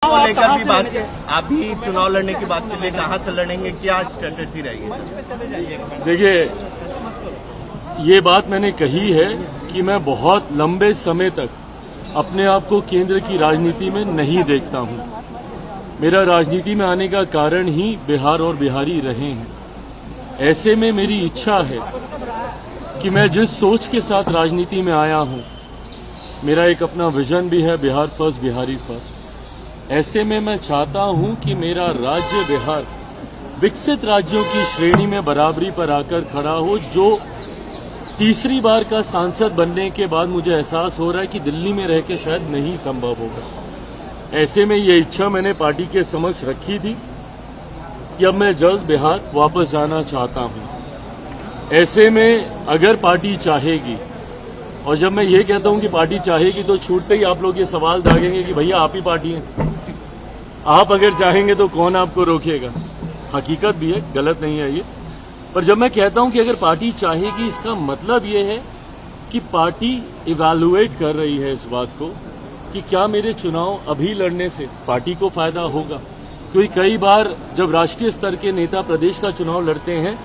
को लेकर भी बात, आप भी चुनाव लड़ने की बात चलिए, कहाँ से लड़ेंगे, क्या स्ट्रेटेजी रहेगी? देखिए, ये बात मैंने कही है कि मैं बहुत लंबे समय तक अपने आप को केंद्र की राजनीति में नहीं देखता हूं। मेरा राजनीति में आने का कारण ही बिहार और बिहारी रहे हैं। ऐसे में मेरी इच्छा है कि मैं जिस सोच के साथ राजनीति में आया हूं, मेरा एक अपना विजन भी है, बिहार फर्स्ट, बिहारी फर्स्ट। ऐसे में मैं चाहता हूं कि मेरा राज्य बिहार विकसित राज्यों की श्रेणी में बराबरी पर आकर खड़ा हो। जो तीसरी बार का सांसद बनने के बाद मुझे एहसास हो रहा है कि दिल्ली में रह के शायद नहीं संभव होगा। ऐसे में ये इच्छा मैंने पार्टी के समक्ष रखी थी कि अब मैं जल्द बिहार वापस जाना चाहता हूं। ऐसे में अगर पार्टी चाहेगी, और जब मैं ये कहता हूं कि पार्टी चाहेगी तो छूटते ही आप लोग ये सवाल दागेंगे कि भैया आप ही पार्टी हैं, आप अगर चाहेंगे तो कौन आपको रोकेगा। हकीकत भी है, गलत नहीं है ये। पर जब मैं कहता हूं कि अगर पार्टी चाहेगी, इसका मतलब ये है कि पार्टी इवैल्यूएट कर रही है इस बात को कि क्या मेरे चुनाव अभी लड़ने से पार्टी को फायदा होगा। क्योंकि कई बार जब राष्ट्रीय स्तर के नेता प्रदेश का चुनाव लड़ते हैं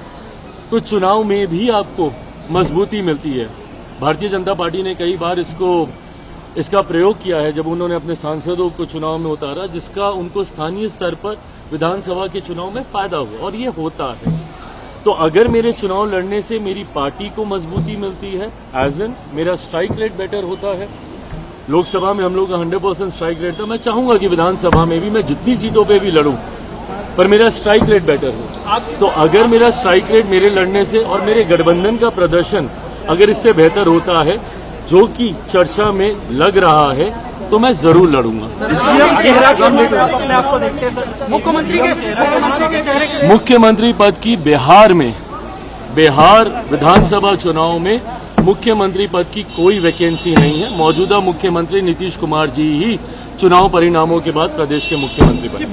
तो चुनाव में भी आपको मजबूती मिलती है। भारतीय जनता पार्टी ने कई बार इसका प्रयोग किया है जब उन्होंने अपने सांसदों को चुनाव में उतारा, जिसका उनको स्थानीय स्तर पर विधानसभा के चुनाव में फायदा हुआ, और ये होता है। तो अगर मेरे चुनाव लड़ने से मेरी पार्टी को मजबूती मिलती है, एज एन मेरा स्ट्राइक रेट बेटर होता है। लोकसभा में हम लोग का 100% स्ट्राइक रेट था। मैं चाहूंगा कि विधानसभा में भी मैं जितनी सीटों पे भी लड़ूं, पर मेरा स्ट्राइक रेट बेटर हो। तो अगर मेरा स्ट्राइक रेट मेरे लड़ने से और मेरे गठबंधन का प्रदर्शन अगर इससे बेहतर होता है, जो कि चर्चा में लग रहा है, तो मैं जरूर लड़ूंगा। मुख्यमंत्री पद की बिहार विधानसभा चुनाव में मुख्यमंत्री पद की कोई वैकेंसी नहीं है। मौजूदा मुख्यमंत्री नीतीश कुमार जी ही चुनाव परिणामों के बाद प्रदेश के मुख्यमंत्री बने।